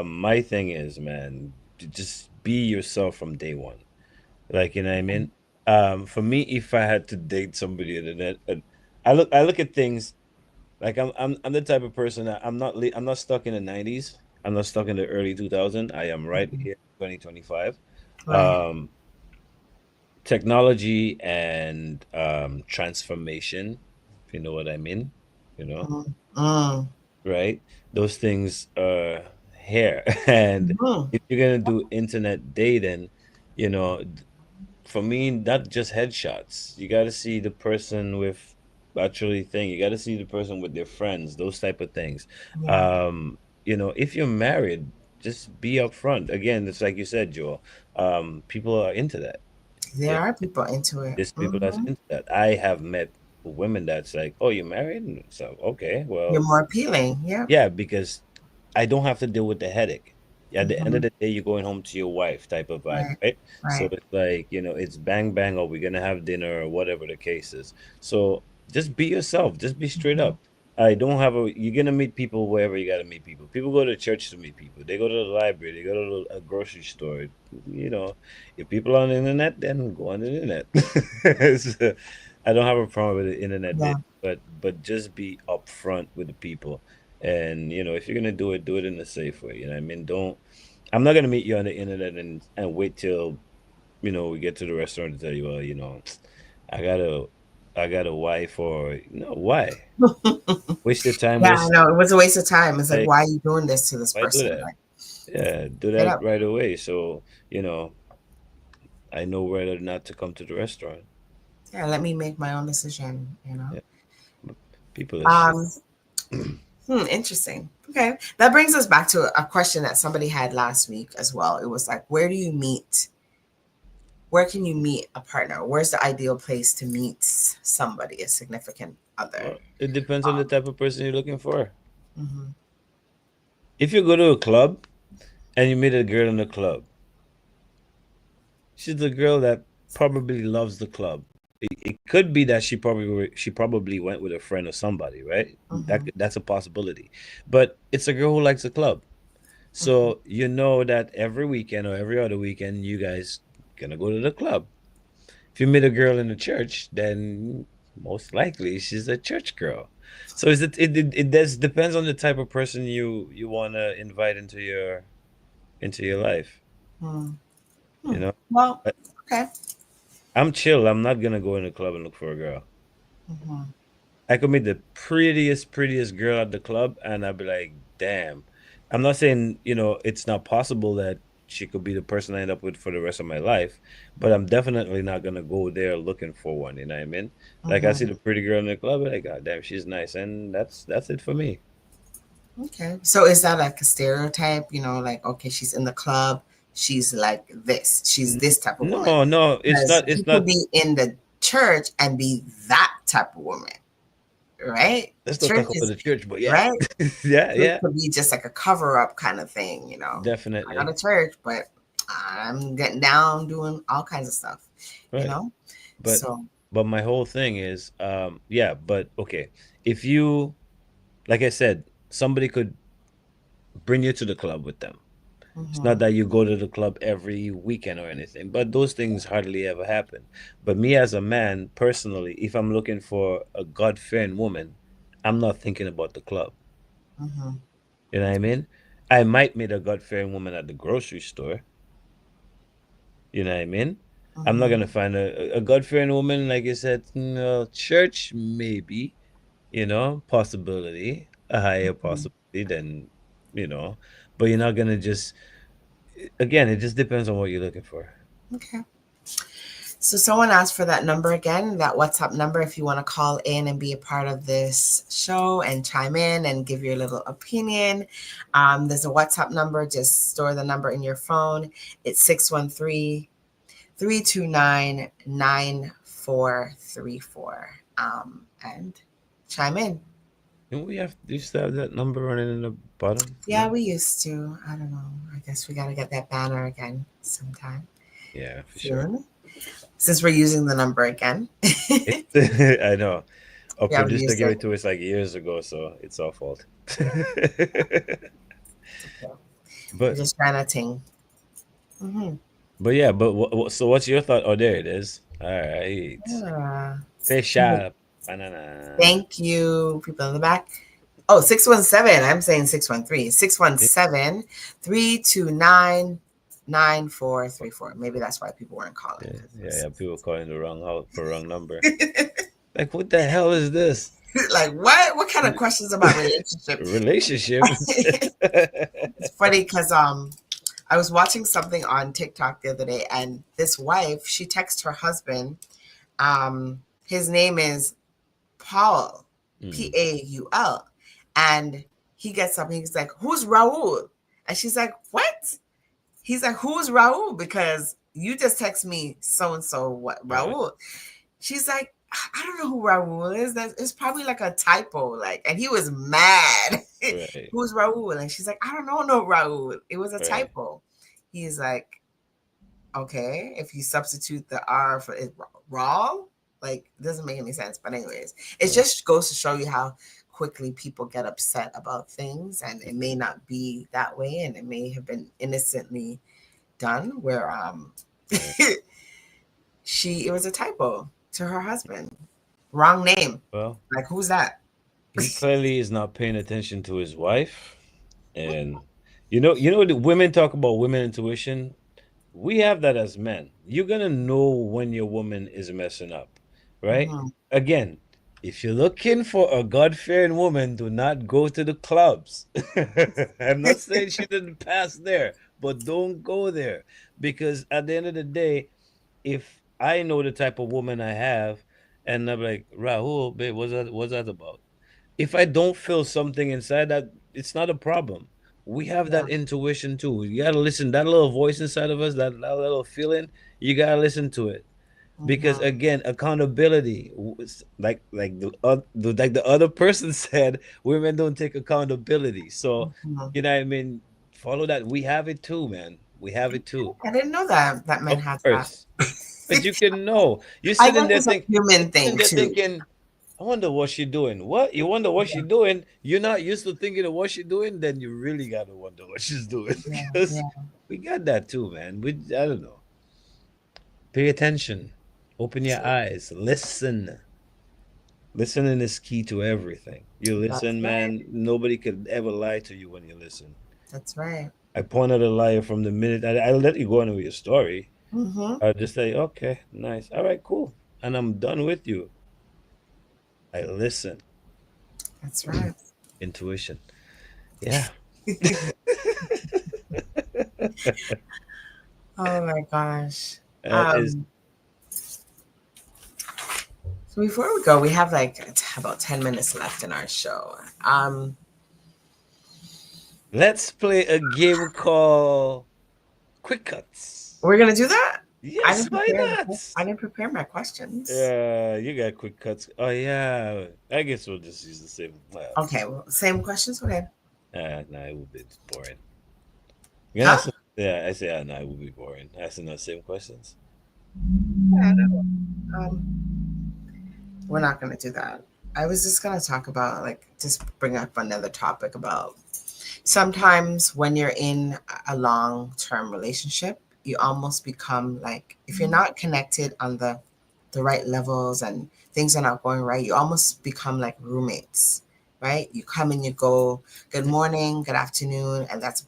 My thing is, man, just be yourself from day one. Like, you know what I mean? For me, if I had to date somebody on the net, I look at things like I'm the type of person that I'm not stuck in the 90s. I'm not stuck in the early 2000s. I am right here, 2025. Right. Technology and transformation, if you know what I mean, you know, right? Those things are here. And if you're gonna do internet dating, you know, for me, not just headshots. You got to see the person with actually thing. You got to see the person with their friends, those type of things. Yeah. If you're married, just be upfront. Again, it's like you said, Joel. People are into that. There are people into it. There's people that's into that. I have met women that's like, "Oh, you're married?" And so, okay, You're well, more appealing. Yeah. yeah, because I don't have to deal with the headache. At the end of the day, you're going home to your wife type of vibe, Right. right? So Right. it's like, it's bang bang, or we're gonna have dinner or whatever the case is. So just be yourself, just be straight up. I don't have you're gonna meet people wherever you gotta meet people. People go to church to meet people. They go to the library, they go to a grocery store. If people are on the internet, then go on the internet. So, I don't have a problem with the internet Yeah. dating, but just be upfront with the people. And if you're gonna do it in a safe way. You know what I mean? Don't I'm not gonna meet you on the internet and wait till, we get to the restaurant to tell you, well, I got a I got a wife, or no, why? Waste your time, Yeah, I waste know. It was a waste of time. It's like, like why are you doing this to this why do person? that? Like, Yeah, do get that up. right away. So, I know whether or not to come to the restaurant. Yeah, let me make my own decision, Yeah. People are shit. Um, Interesting. Okay. That brings us back to a question that somebody had last week as well. It was like, where can you meet a partner? Where's the ideal place to meet somebody, a significant other? Well, it depends on the type of person you're looking for. Mhm. If you go to a club and you meet a girl in the club, she's the girl that probably loves the club. It could be that she probably went with a friend or somebody, right? That's a possibility. But it's a girl who likes the club. So you know that every weekend or every other weekend you guys gonna go to the club. If you meet a girl in the church, then most likely she's a church girl. So it does depends on the type of person you want to invite into your life. You know, Well, I- okay. I'm chill. I'm not gonna go in the club and look for a girl. Mhm. I could meet the prettiest girl at the club, and I'd be like, damn. I'm not saying, it's not possible that she could be the person I end up with for the rest of my life, but I'm definitely not gonna go there looking for one. You know what I mean? Like, I see the pretty girl in the club, and like, God damn, she's nice, and that's it for me. Okay. So is that like a stereotype? Like, okay, she's in the club, she's like this, she's this type of woman. No, no, it's Because not. It's she could not. be in the church and be that type of woman, right? Let's not Church talk about is the church, but yeah, right. yeah, Church yeah, could be just like a cover up kind of thing. I go definitely. to church, but I'm getting down, doing all kinds of stuff. You Right. know. But So. but my whole thing is, yeah, but okay. If you, like I said, somebody could bring you to the club with them. It's not Mhm. that you go to the club every weekend or anything, but those things hardly ever happen. But me as a man, personally, if I'm looking for a God-fearing woman, I'm not thinking about the club. Mhm. You know what I mean? I might meet a God-fearing woman at the grocery store. You know what I mean? I'm not Mhm. gonna find a God-fearing woman, like you said, no, church maybe, possibility, a higher Mhm. possibility than, but you're not gonna just, again, it just depends on what you're looking for. Okay. So someone asked for that number again, that WhatsApp number, if you want to call in and be a part of this show and chime in and give your little opinion. There's a WhatsApp number. Just store the number in your phone. It's 613-329-9434. And chime in. Don't we used to have that number running in the bottom? Yeah, No? we used to. I don't know. I guess we got to get that banner again sometime. Yeah, for sure. soon. Since we're using the number again. I know. Our We haven't producer used gave it. it to us like years ago, so it's our fault. We're But just trying to ting. Mm-hmm. yeah, but so what's your thought? Oh, there it is. All right. Stay sharp. Banana. Thank you, people in the back. Oh, 617. I'm saying 613. 617 329 9434. Maybe that's why people weren't calling. Yeah, people calling the wrong house for wrong number. Like, what the hell is this? Like, what? What kind of questions about relationship? Relationship? It's funny because I was watching something on TikTok the other day, and this wife, she texted her husband. His name is Paul, Paul, and he gets up and he's like, "Who's Raul?" And she's like, "What?" He's like, "Who's Raul? Because you just text me so and so. What Raul?" Right. She's like, "I don't know who Raul is. It's probably like a typo." Like, and he was mad. Right. Who's Raul? And she's like, "I don't know no Raul. It was a typo." He's like, "Okay, if you substitute the R for it wrong, like it doesn't make any sense." But anyways, it just goes to show you how quickly people get upset about things, and it may not be that way, and it may have been innocently done where it was a typo to her husband. Wrong name. Well, like who's that? He clearly is not paying attention to his wife. And you know the women talk about women intuition. We have that as men. You're gonna know when your woman is messing up, right? Mm-hmm. Again, if you're looking for a God-fearing woman, do not go to the clubs. I'm not saying she didn't pass there, but don't go there. Because at the end of the day, if I know the type of woman I have, and I'm like, Rahul, babe, what's that about? If I don't feel something inside that, it's not a problem. We have that intuition too. You gotta listen. That little voice inside of us, that little feeling, you gotta listen to it. Because again, accountability, like the other person said, women don't take accountability. So you know what I mean. Follow that. We have it too, man. We have it too. I didn't know that men had that. But you can know. You're sitting there thinking, human thing too. Thinking, I wonder what she's doing. What? You wonder what she's doing? You're not used to thinking of what she's doing, then you really gotta wonder what she's doing. Because we got that too, man. I don't know. Pay attention. Open your eyes. Listen. Listening is key to everything. You listen, man. Nobody could ever lie to you when you listen. That's right. I pointed a liar from the minute I let you go on with your story. I'll just say, okay, nice. All right, cool. And I'm done with you. I listen. That's right. Intuition. Yeah. Oh my gosh. So before we go, we have like about 10 minutes left in our show. Let's play a game called Quick Cuts. We're gonna do that? Yes, why not? I didn't prepare my questions. You got quick cuts. Oh yeah. I guess we'll just use the same. Okay, well, same questions. Okay. Nah, it would be boring. Yeah, I say no, it would be boring. Asking those same questions. Yeah, we're not gonna do that. I was just gonna talk about just bring up another topic about sometimes when you're in a long-term relationship, you almost become like, if you're not connected on the right levels and things are not going right, you almost become like roommates, right? You come and you go, good morning, good afternoon, and that's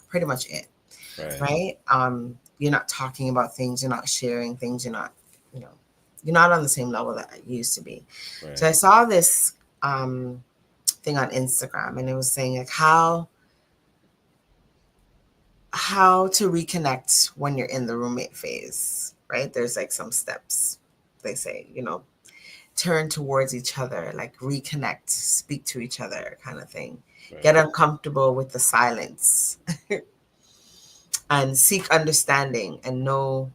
pretty much it, right? You're not talking about things, you're not sharing things, you're not on the same level that you used to be. Right. So I saw this thing on Instagram, and it was saying like how to reconnect when you're in the roommate phase, right? There's like some steps. They say, turn towards each other, like reconnect, speak to each other, kind of thing. Right. Get uncomfortable with the silence and seek understanding and know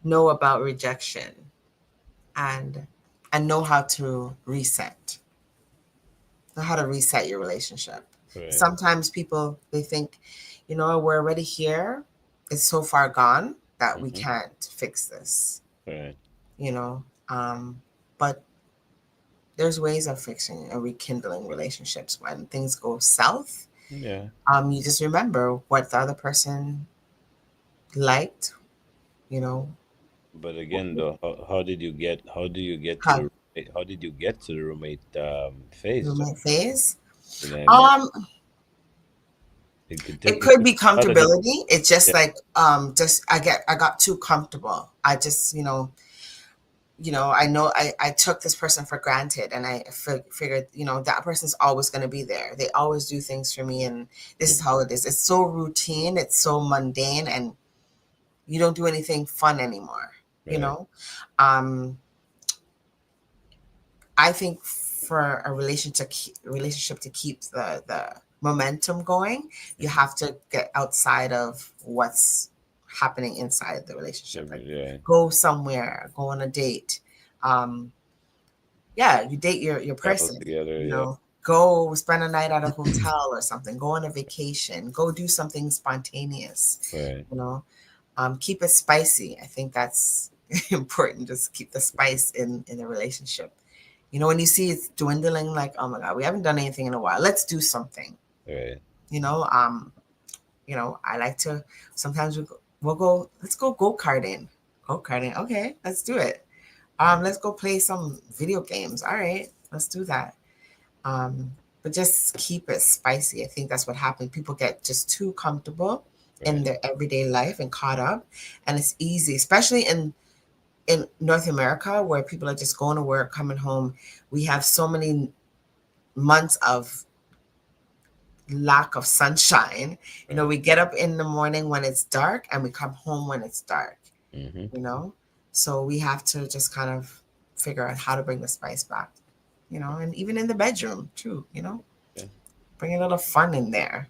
about rejection and know how to reset. know how to reset your relationship. Right. Sometimes people, they think, you know, we're already here. It's so far gone that we can't fix this. Right. You know, but there's ways of fixing and rekindling relationships when things go south. Yeah. You just remember what the other person liked, you know. But again, though, how did you get? How do you get to How, the? How did you get to the roommate phase? Though? roommate phase. You know what I mean? It could be a lot of different- comfortability. It's just Yeah. like just I got too comfortable. I just I know I took this person for granted, and I figured, you know, that person's always going to be there. They always do things for me, and this is how it is. It's so routine, it's so mundane, and you don't do anything fun anymore. Right. You know, I think for a relationship to keep the momentum going, you have to get outside of what's happening inside the relationship. Like, go somewhere, go on a date. You date your person together, you know, go spend a night at a hotel or something, go on a vacation, go do something spontaneous. Right. You know, keep it spicy. I think that's important. Just keep the spice in the relationship. You know, when you see it's dwindling, like, oh my God, we haven't done anything in a while, let's do something. Right. You know, I like to, sometimes let's go go-karting. Go-karting. Okay, let's do it. Let's go play some video games. All right, let's do that. But just keep it spicy. I think that's what happens. People get just too comfortable in their everyday life and caught up. And it's easy, especially in North America, where people are just going to work, coming home. We have so many months of lack of sunshine. You know, we get up in the morning when it's dark and we come home when it's dark. You know, so we have to just kind of figure out how to bring the spice back, you know, and even in the bedroom too, you know, bring a little fun in there.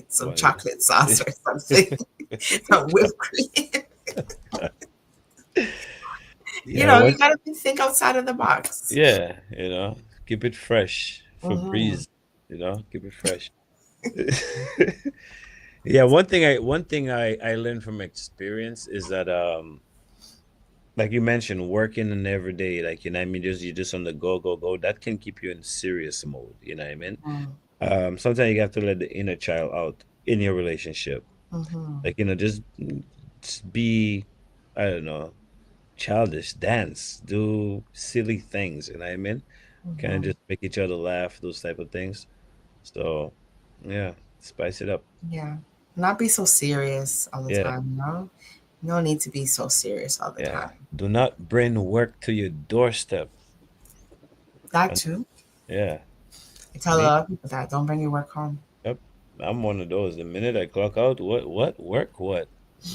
Some chocolate sauce or something. Some whipped cream. You know, you gotta think outside of the box. Yeah, you know, keep it fresh for breeze. You know, keep it fresh. Yeah, one thing I learned from experience is that like you mentioned, working and every day, like, you know what I mean, you're just on the go, that can keep you in serious mode, you know what I mean? Sometimes you have to let the inner child out in your relationship. Like, you know, just be, I don't know, childish, dance, do silly things, you know what I mean? Kind of just make each other laugh, those type of things. So yeah, spice it up. Yeah. Not be so serious all the time, you know? No need to be so serious all the time. Do not bring work to your doorstep. That too. Yeah. I tell a lot of people that. Don't bring your work home. Yep. I'm one of those. The minute I clock out, what work? What?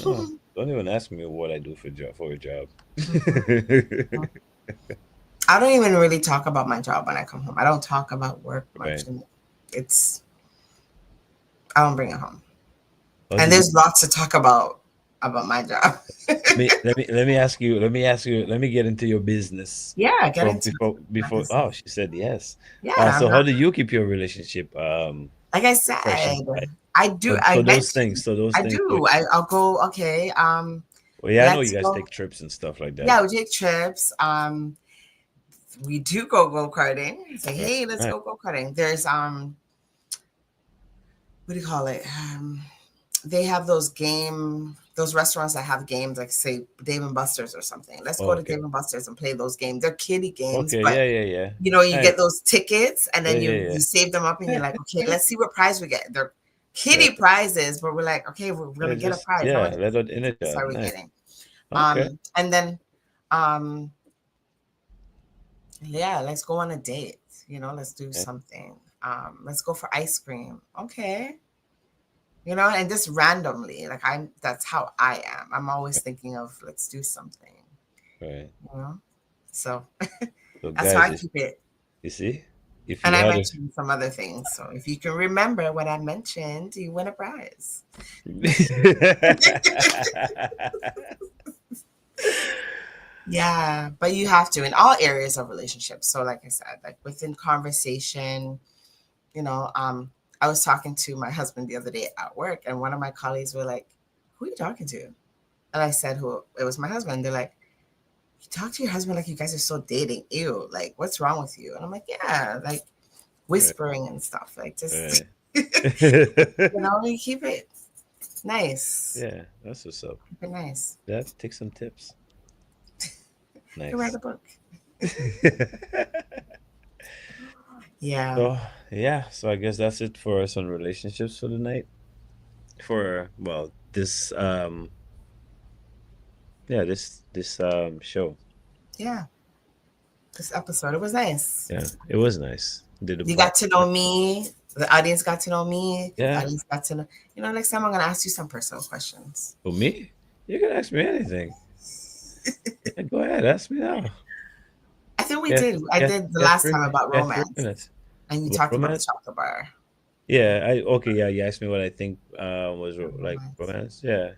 No, don't even ask me what I do for a job. I don't even really talk about my job when I come home. I don't talk about work much. And I don't bring it home. And there's lots to talk about my job. let me ask you. Let me get into your business. Yeah, get into before. Oh, she said yes. Yeah. So how do you keep your relationship? Like I said, fresh? I do. So those things. I do. I'll go. Okay. Well, yeah, I know you guys take trips and stuff like that. Yeah, we take trips. We do go karting. Say, hey, let's go karting. There's what do you call it? They have those restaurants that have games, like say Dave and Buster's or something. Let's go to Dave and Buster's and play those games. They're kiddie games. Okay, but, yeah. You know, you get those tickets and then you save them up and you're like, okay, let's see what prize we get. They're kiddie prizes, but we're like, okay, we're gonna get a prize. Yeah, let it in it. Are we getting? Okay. And then let's go on a date. You know, let's do something. Let's go for ice cream. Okay. You know, and just randomly, like that's how I am. I'm always thinking of let's do something. Right. You know? So that's guys, how I keep it. You see? And I mentioned some other things. So if you can remember what I mentioned, you win a prize. Yeah, but you have to in all areas of relationships. So like I said, like within conversation, I was talking to my husband the other day at work, and one of my colleagues were like, "Who are you talking to?" And I said, "Who?" It was my husband. They're like, "You talk to your husband like you guys are still dating. Ew, like what's wrong with you?" And I'm like, "Yeah, like whispering and stuff, like just you keep it nice." Yeah, that's what's up. Keep it nice. That take some tips. Nice. You write a book. Yeah. So I guess that's it for us on relationships for the night. For this show. Yeah. This episode, it was nice. Yeah, it was nice. You got to know me. The audience got to know me. Yeah. The audience got to know. Next time I'm gonna ask you some personal questions. For me? You can ask me anything. Yeah, go ahead, ask me now. I think we did. I did the last time about romance. And you talked about the chocolate bar. Yeah, you asked me what I think was like romance. Yeah,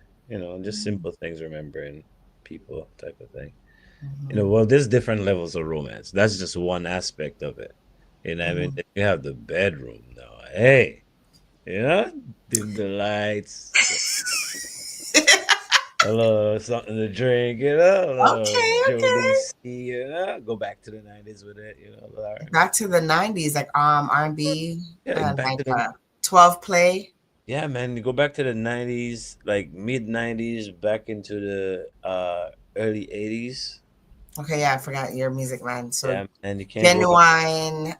just simple things, remembering people type of thing. There's different levels of romance. That's just one aspect of it. I mean, then you have the bedroom now. Hey, dim the lights. Hello, something to drink, Okay. Go back to the 90s with it, Back to the 90s, like R&B, like 12 play. Yeah, man, you go back to the 90s, like mid 90s, back into the early 80s. Okay, yeah, I forgot your music, man. So yeah, and you can't Genuine,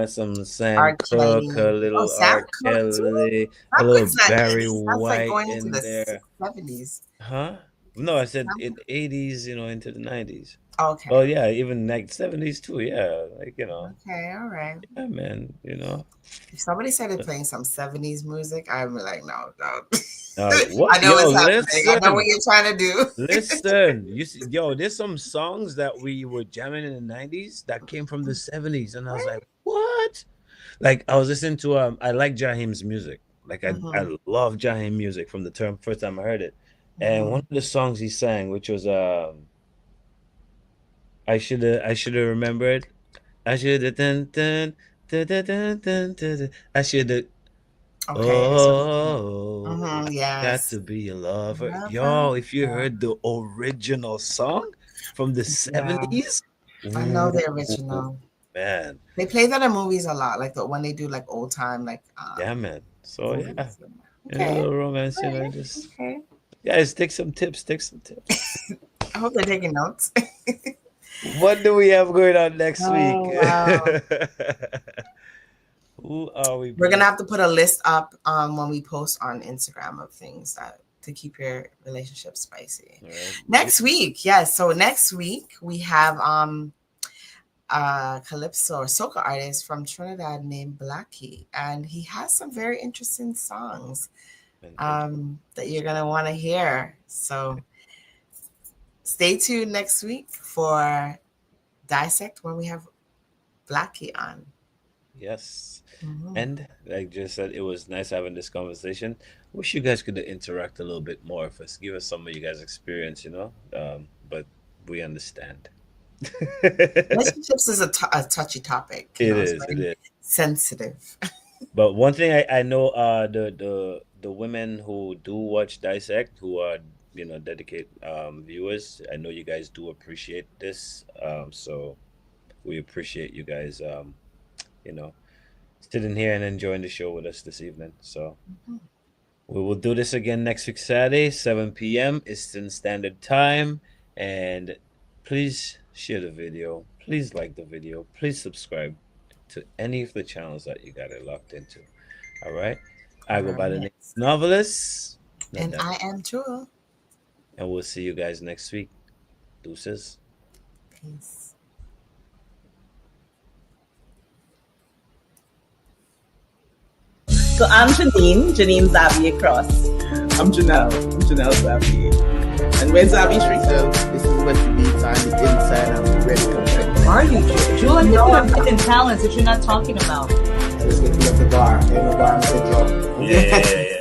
some Sam Cooke, a little R. Kelly, a little Barry White like in there. 70s. Huh? No, I said in 80s, into the 90s. Okay. Oh yeah, even like 70s too. Yeah, like Okay, all right. Yeah, man. If somebody started playing some 70s music, I'd be like, no. What? I know what's happening. I know what you're trying to do. Listen, you see, there's some songs that we were jamming in the 90s that came from the 70s, and I was like, what? Like I was listening to I like Jaheim's music. Like I love Jaheim music from the first time I heard it. And one of the songs he sang, which was I should have remembered. I should have I should have. Okay. Got to be a lover. Yo, if you heard the original song from the 70s. I know the original. Man. They play that in movies a lot, like when they do like old time, like yeah, man. So movies. A little romance, just guys, take some tips. I hope they're taking notes. What do we have going on next week? Wow. Who are we? We're gonna have to put a list up when we post on Instagram of things to keep your relationship spicy. Right. Next week, yes. So next week we have calypso or soca artist from Trinidad named Blackie, and he has some very interesting songs that you're gonna want to hear. So stay tuned next week for Dissect when we have Blackie on. Yes. And like just said, it was nice having this conversation. Wish you guys could interact a little bit more with us. Give us some of you guys' experience, but we understand. Relationships is a touchy topic. It is sensitive. But one thing I know, the women who do watch Dissect, who are dedicated viewers, I know you guys do appreciate this. So we appreciate you guys. Sitting here and enjoying the show with us this evening. So we will do this again next week, Saturday, 7 p.m. Eastern Standard Time. And please share the video. Please like the video. Please subscribe to any of the channels that you got it locked into. All right. I go by the name Novelist. And I am Jewel. And we'll see you guys next week. Deuces. Peace. So I'm Janine Zabi across. I'm Janelle Zabi. And we're Zabi Street. So this is what you need on the inside and ready to Are you, Jewel? You have hidden talents that you're not talking about. Let's get to the bar. Ain't no bar, I'm saying drum. Yeah.